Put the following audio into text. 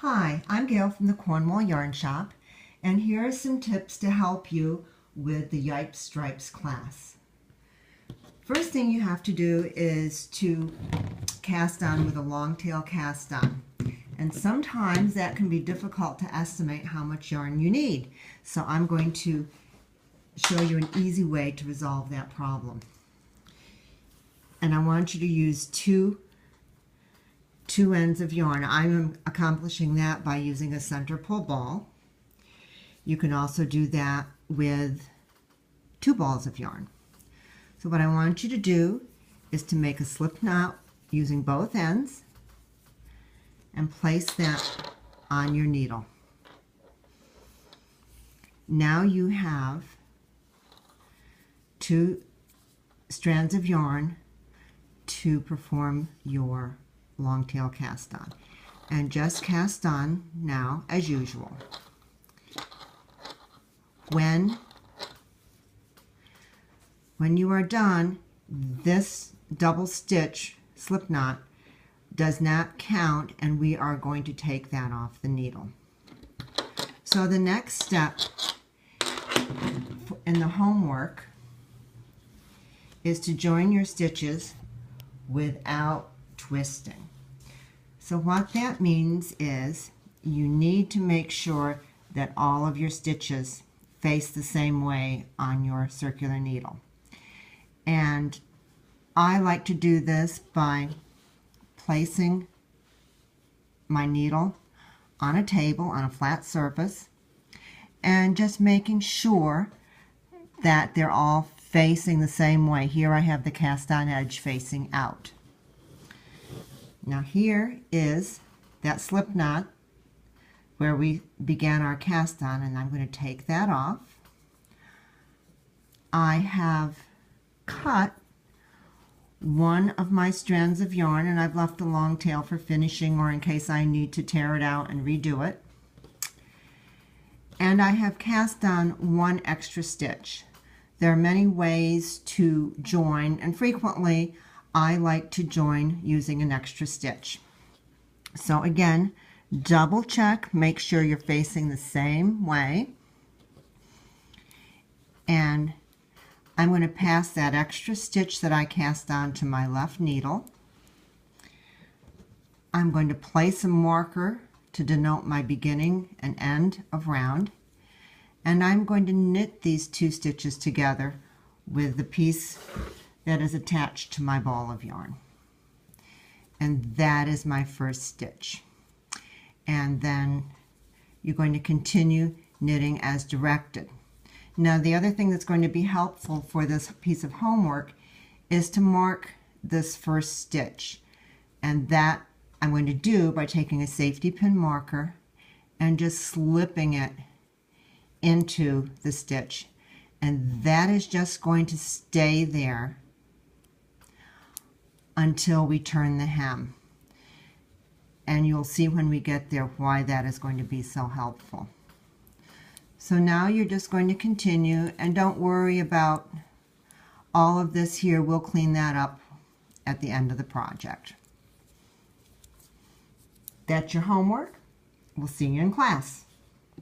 Hi, I'm Gail from the Cornwall Yarn Shop, and here are some tips to help you with the Yipe Stripes class. First thing you have to do is to cast on with a long tail cast on. And sometimes that can be difficult to estimate how much yarn you need. So I'm going to show you an easy way to resolve that problem. And I want you to use two ends of yarn. I'm accomplishing that by using a center pull ball. You can also do that with 2 balls of yarn. So what I want you to do is to make a slip knot using both ends and place that on your needle. Now you have 2 strands of yarn to perform your long tail cast on, and just cast on now as usual. When you are done, this double stitch slip knot does not count, and we are going to take that off the needle. So the next step in the homework is to join your stitches without twisting. So what that means is you need to make sure that all of your stitches face the same way on your circular needle. And I like to do this by placing my needle on a table on a flat surface and just making sure that they're all facing the same way. Here I have the cast on edge facing out. Now here is that slip knot where we began our cast on, and I'm going to take that off. I have cut one of my strands of yarn, and I've left a long tail for finishing or in case I need to tear it out and redo it. And I have cast on 1 extra stitch. There are many ways to join, and frequently I like to join using an extra stitch. So again, double check, make sure you're facing the same way. And I'm going to pass that extra stitch that I cast on to my left needle. I'm going to place a marker to denote my beginning and end of round. And I'm going to knit these 2 stitches together with the piece that is attached to my ball of yarn. And that is my first stitch. And then you're going to continue knitting as directed. Now the other thing that's going to be helpful for this piece of homework is to mark this first stitch. And that I'm going to do by taking a safety pin marker and just slipping it into the stitch. And that is just going to stay there until we turn the hem. And you'll see when we get there why that is going to be so helpful. So now you're just going to continue, and don't worry about all of this here. We'll clean that up at the end of the project. That's your homework. We'll see you in class.